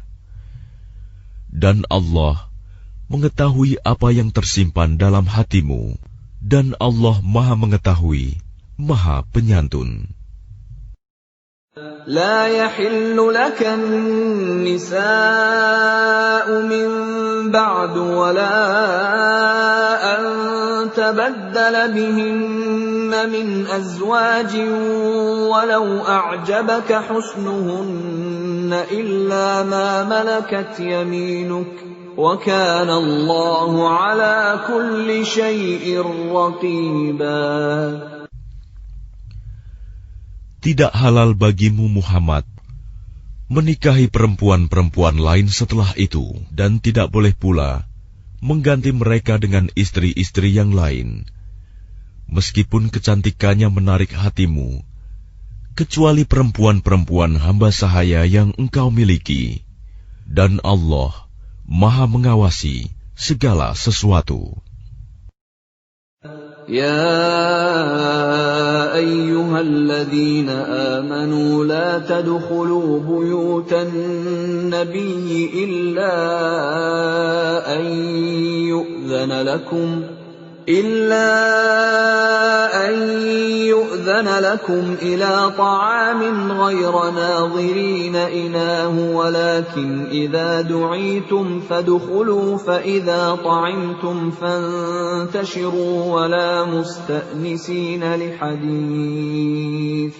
Dan Allah mengetahui apa yang tersimpan dalam hatimu, dan Allah Maha Mengetahui, Maha Penyantun. لا يحل لك النساء من بعد ولا أن تبدل بهن من أزواج ولو أعجبك حسنهن إلا ما ملكت يمينك وكان الله على كل شيء رقيبا. Tidak halal bagimu Muhammad menikahi perempuan-perempuan lain setelah itu, dan tidak boleh pula mengganti mereka dengan istri-istri yang lain, meskipun kecantikannya menarik hatimu, kecuali perempuan-perempuan hamba sahaya yang engkau miliki, dan Allah Maha mengawasi segala sesuatu. يا أيها الذين آمنوا لا تدخلوا بيوت النبي إلا أن يؤذن لكم إلى طعام غير ناظرين إناه ولكن إذا دعيتم فادخلوا فإذا طعمتم فانتشروا ولا مستأنسين لحديث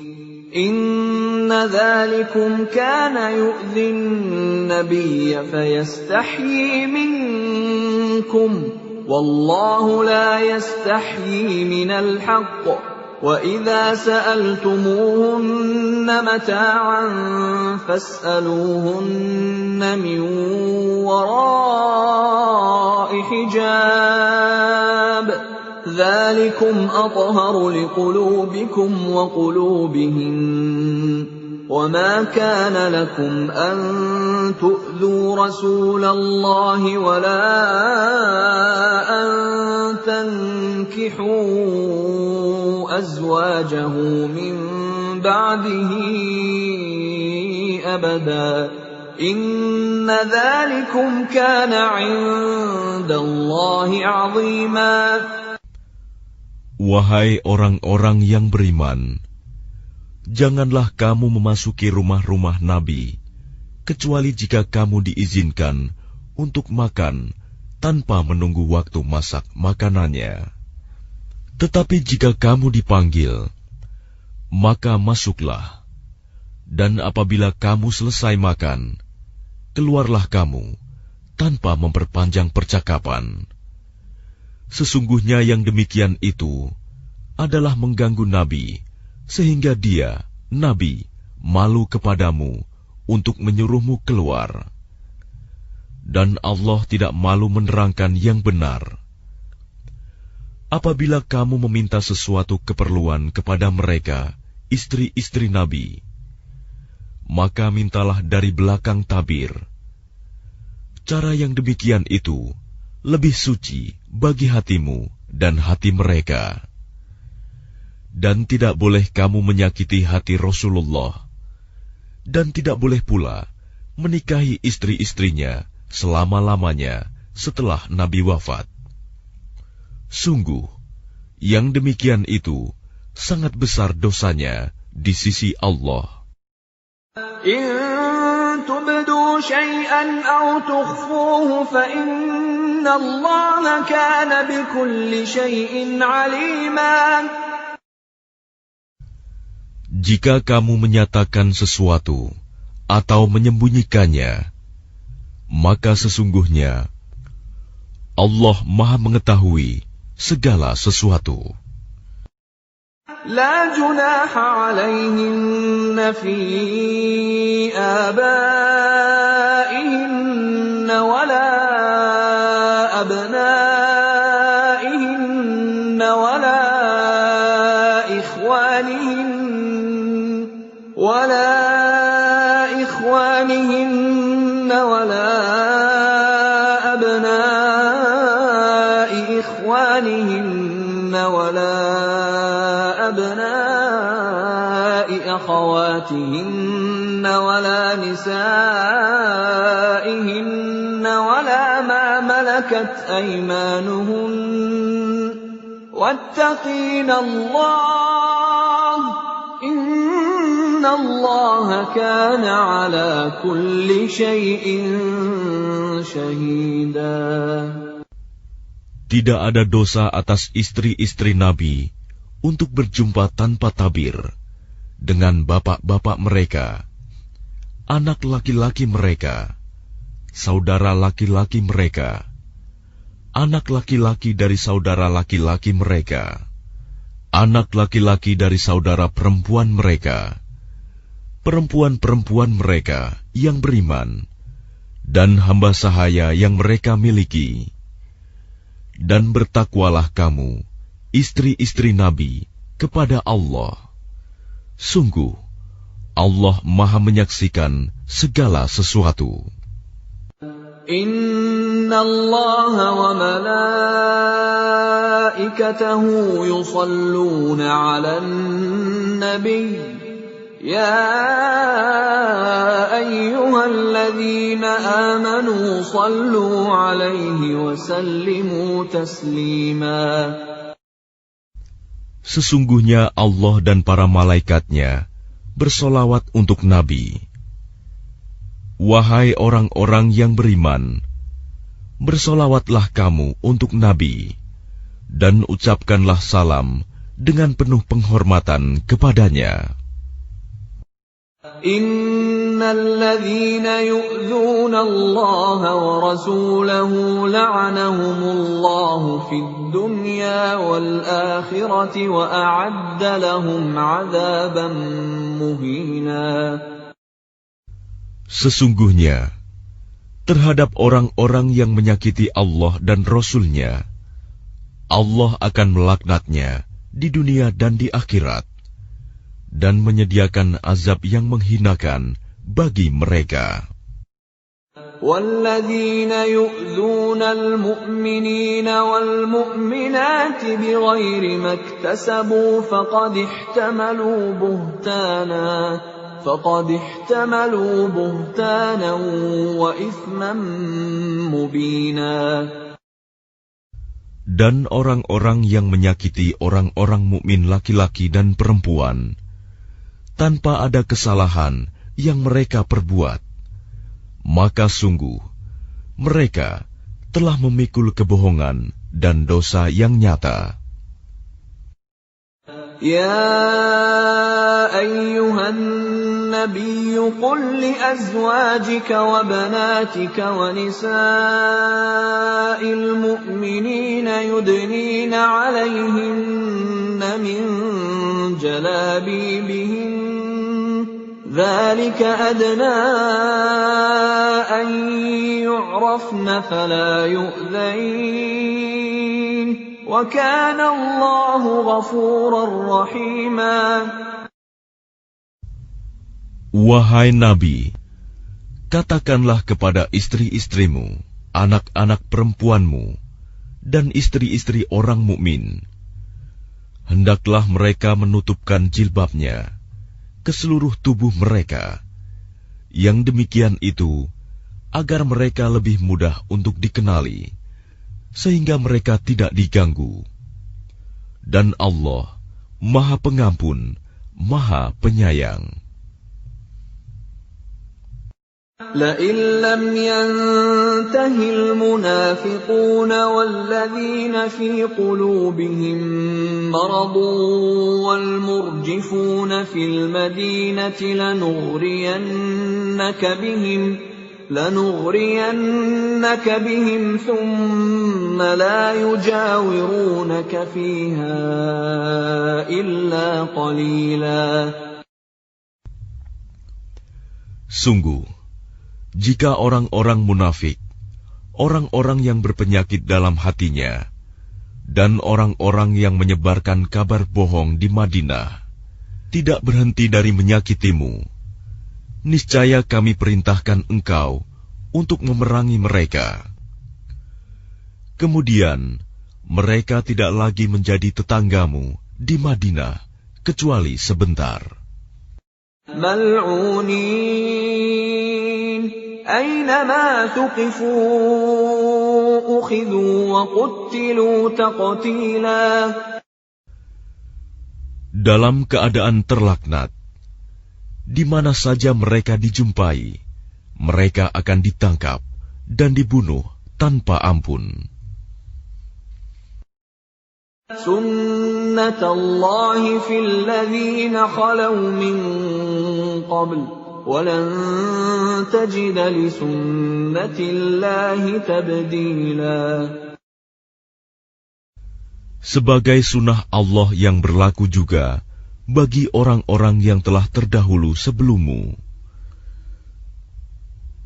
إن ذلكم كان يؤذي النبي فيستحيي منكم والله لا يستحيي من الحق وإذا سألتموهن متاعا فاسألوهن من وراء حجاب ذلكم أطهر لقلوبكم وقلوبهن وما كان لكم أن تؤذوا رسول الله ولا أن تنكحوا أزواجه من بعده أبدا إن ذلكم كان عند الله عظيما. Wahai orang-orang yang beriman, janganlah kamu memasuki rumah-rumah Nabi, kecuali jika kamu diizinkan untuk makan tanpa menunggu waktu masak makanannya. Tetapi jika kamu dipanggil, maka masuklah, dan apabila kamu selesai makan, keluarlah kamu tanpa memperpanjang percakapan. Sesungguhnya yang demikian itu adalah mengganggu Nabi, sehingga dia, Nabi, malu kepadamu untuk menyuruhmu keluar. Dan Allah tidak malu menerangkan yang benar. Apabila kamu meminta sesuatu keperluan kepada mereka, istri-istri Nabi, maka mintalah dari belakang tabir. Cara yang demikian itu lebih suci bagi hatimu dan hati mereka. Dan tidak boleh kamu menyakiti hati Rasulullah, dan tidak boleh pula menikahi istri-istrinya selama-lamanya setelah Nabi wafat. Sungguh, yang demikian itu sangat besar dosanya di sisi Allah. إن تبدوا شيئا أو تخفوه فإن الله كان بكل شيء عليما. Jika kamu menyatakan sesuatu atau menyembunyikannya, maka sesungguhnya Allah Maha mengetahui segala sesuatu. لا جناح عليهن في آبائهن ولا أبنائهن ولا إخوانهن ولا أبناء إخوانهن ولا أبناء أخواتهن ولا نسائهن ولا ما ملكت أيمانهن واتقين الله إن الله كان على كل شيء شهيدا. Tidak ada dosa atas istri-istri Nabi untuk berjumpa tanpa tabir dengan bapak-bapak mereka, anak laki-laki mereka, saudara laki-laki mereka, anak laki-laki dari saudara laki-laki mereka, anak laki-laki dari saudara perempuan mereka, perempuan-perempuan mereka yang beriman, dan hamba sahaya yang mereka miliki. Dan bertakwalah kamu, istri-istri Nabi, kepada Allah. Sungguh, Allah Maha menyaksikan segala sesuatu. Allaha wa malaikatahu yusalluna 'alan nabiy ya ayyuhalladzina amanu sallu 'alaihi wa sallimu taslima. Sesungguhnya Allah dan para malaikatnya bersolawat untuk Nabi. Wahai orang-orang yang beriman, bersolawatlah kamu untuk Nabi, dan ucapkanlah salam dengan penuh penghormatan kepadanya. Innalladzina yu'dzuna Allah wa rasulahu la'anahumullahu fid dunya wal akhirati wa a'adda lahum 'adzaban muhina. Sesungguhnya, terhadap orang-orang yang menyakiti Allah dan Rasul-Nya, Allah akan melaknatnya di dunia dan di akhirat, dan menyediakan azab yang menghinakan bagi mereka. وَالَّذِينَ يُؤْذُونَ الْمُؤْمِنِينَ وَالْمُؤْمِنَاتِ بِغَيْرِ مَا اكْتَسَبُوا فَقَدِ احْتَمَلُوا بُهْتَانًا وَإِثْمًا مُبِينًا. Dan orang-orang yang menyakiti orang-orang mukmin laki-laki dan perempuan tanpa ada kesalahan yang mereka perbuat, maka sungguh mereka telah memikul kebohongan dan dosa yang nyata. Ya ayyuhan nabiyyu qul li azwajika wa banatika wa nisa'il mu'minina yudnina 'alayhinna min jalabibihin dhalika adna an yu'rafna fala yu'dhain wa kana Allahu ghafurar rahima. Wahai Nabi, katakanlah kepada istri-istrimu, anak-anak perempuanmu, dan istri-istri orang mukmin, hendaklah mereka menutupkan jilbabnya ke seluruh tubuh mereka. Yang demikian itu agar mereka lebih mudah untuk dikenali, sehingga mereka tidak diganggu. Dan Allah Maha Pengampun, Maha Penyayang. لئن لم ينته المنافقون والذين في قلوبهم مرض والمرجفون في المدينة لنغرينك بهم ثم لا يجاورونك فيها إلا قليلا. Sungguh, jika orang-orang munafik, orang-orang yang berpenyakit dalam hatinya, dan orang-orang yang menyebarkan kabar bohong di Madinah, tidak berhenti dari menyakitimu, niscaya kami perintahkan engkau untuk memerangi mereka. Kemudian, mereka tidak lagi menjadi tetanggamu di Madinah, kecuali sebentar. Mal'unin aynama tuqifu ukhidhu wa quttilu taqtila. Dalam keadaan terlaknat, di mana saja mereka dijumpai, mereka akan ditangkap dan dibunuh tanpa ampun. Sunnatullahi fil ladzina khalau min qabl walan tajida li sunnatillahi tabdila. Sebagai sunnah Allah yang berlaku juga bagi orang-orang yang telah terdahulu sebelummu.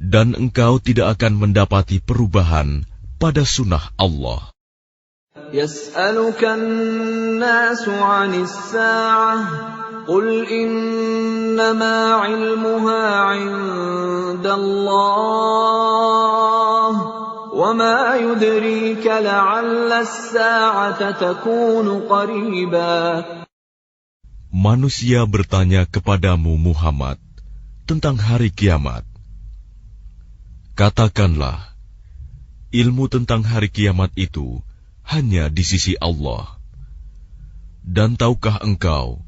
Dan engkau tidak akan mendapati perubahan pada sunnah Allah. Yas'alukan nasu 'anis sa'ah qul innama 'ilmuha 'indallah wa وَمَا يُدْرِيكَ لَعَلَّ السَّاعَةَ تَكُونُ قَرِيبًا. Manusia bertanya kepadamu Muhammad tentang hari kiamat. Katakanlah, ilmu tentang hari kiamat itu hanya di sisi Allah. Dan tahukah engkau,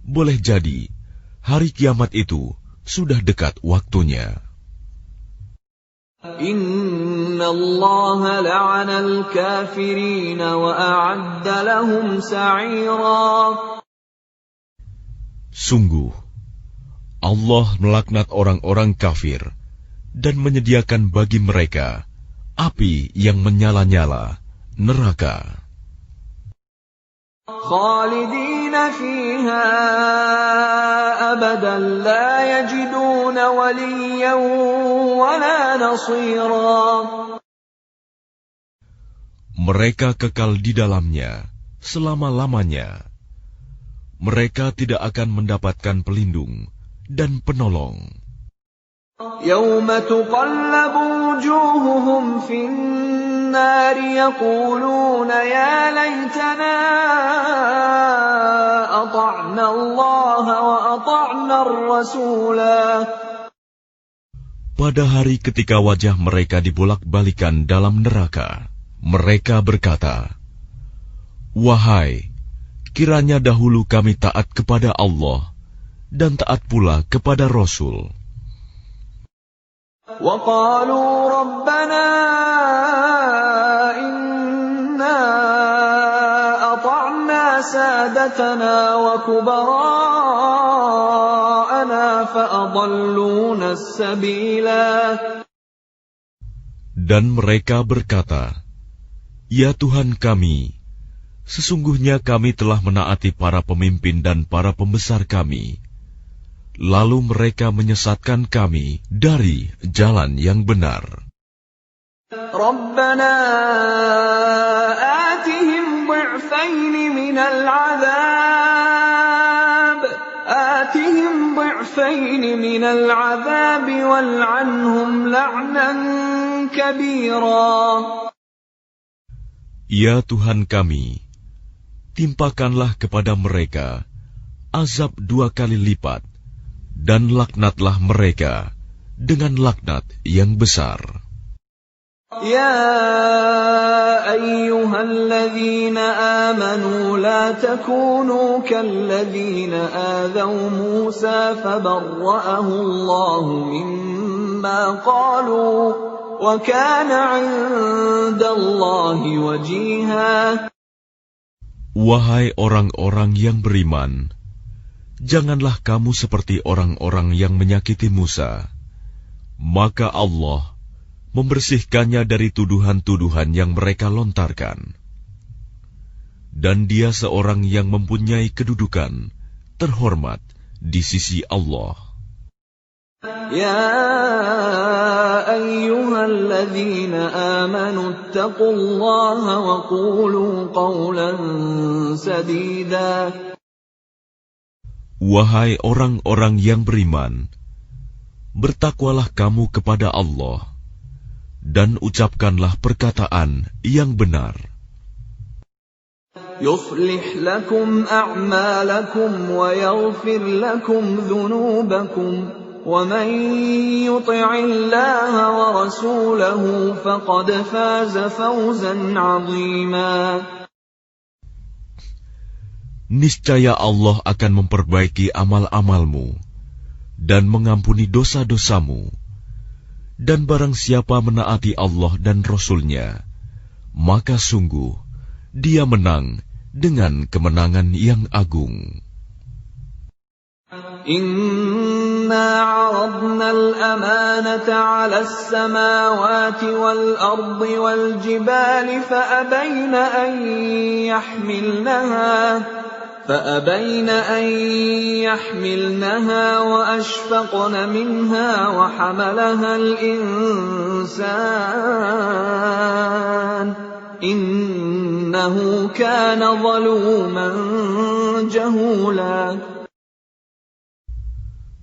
boleh jadi hari kiamat itu sudah dekat waktunya. Inna Allah la'ana al-kafirin wa a'adda lahum sa'ira. Sungguh, Allah melaknat orang-orang kafir dan menyediakan bagi mereka api yang menyala-nyala, neraka. Khalidina fiha abadan la yajiduna waliyan wala nasira. Mereka kekal di dalamnya selama-lamanya. Mereka tidak akan mendapatkan pelindung dan penolong. Yawma tuqallabu wujuhuhum fin nari yaquluna ya laytana ata'na Allah wa ata'na ar-rasula. Pada hari ketika wajah mereka dibolak-balikan dalam neraka, mereka berkata, "Wahai, kiranya dahulu kami taat kepada Allah dan taat pula kepada Rasul." وَقَالُوا رَبَّنَا إِنَّا أَطَعْنَا سَادَتَنَا وَكُبَرَاءَنَا فَأَضَلُّونَا السَّبِيلَا. Dan mereka berkata, "Ya Tuhan kami, sesungguhnya kami telah menaati para pemimpin dan para pembesar kami. Lalu mereka menyesatkan kami dari jalan yang benar." Rabbana atihim ضعفين من العذاب والعنهم لعنا كبيرا. Ya Tuhan kami, timpakanlah kepada mereka azab 2 kali lipat, dan laknatlah mereka dengan laknat yang besar. Ya ayyuhalladzina amanu la takunu kalladzina adaw Musa fabarra'ahu Allahu mimma qalu wa kana 'indallahi wajiha. Wahai orang-orang yang beriman, janganlah kamu seperti orang-orang yang menyakiti Musa. Maka Allah membersihkannya dari tuduhan-tuduhan yang mereka lontarkan. Dan dia seorang yang mempunyai kedudukan terhormat di sisi Allah. Ya ayyuhalladzina amanu ittaqullaha wa qulu qawlan sadida. Wahai orang-orang yang beriman, bertakwalah kamu kepada Allah, dan ucapkanlah perkataan yang benar. Yuslih lakum a'malakum wa yaghfir lakum dhunubakum, wa man yuti'illaha wa rasulahu faqad faza fawzan 'azima. Niscaya Allah akan memperbaiki amal-amalmu dan mengampuni dosa-dosamu. Dan barang siapa menaati Allah dan Rasul-Nya, maka sungguh dia menang dengan kemenangan yang agung. Inna 'aradna al-amanata 'ala as-samawati wal-ardi wal-jibali fa'abayna أن يحملنها وأشفقن منها وحملها الإنسان إنه كان ظلوما جهولا.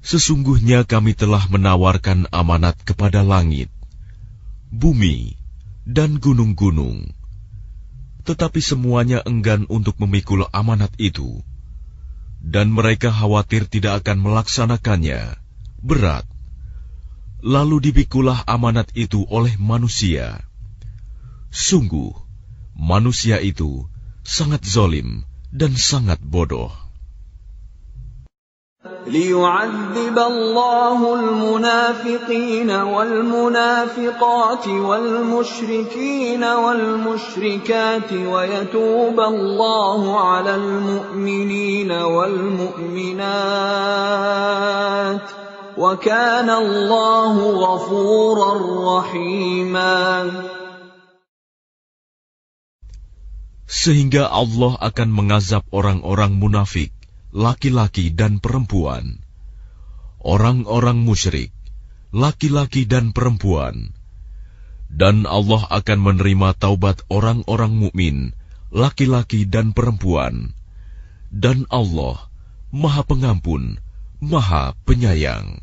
Sesungguhnya kami telah menawarkan amanat kepada langit, bumi, dan gunung-gunung. Tetapi semuanya enggan untuk memikul amanat itu, dan mereka khawatir tidak akan melaksanakannya, berat. Lalu dipikulah amanat itu oleh manusia. Sungguh, manusia itu sangat zalim dan sangat bodoh. ليعذب الله المنافقين والمنافقات والمشركين والمشركات ويتوب الله على المؤمنين والمؤمنات وكان الله غفورا رحيما. Sehingga Allah akan mengazab orang-orang munafik, laki-laki dan perempuan, orang-orang musyrik, laki-laki dan perempuan, dan Allah akan menerima taubat orang-orang mukmin, laki-laki dan perempuan, dan Allah Maha Pengampun, Maha Penyayang.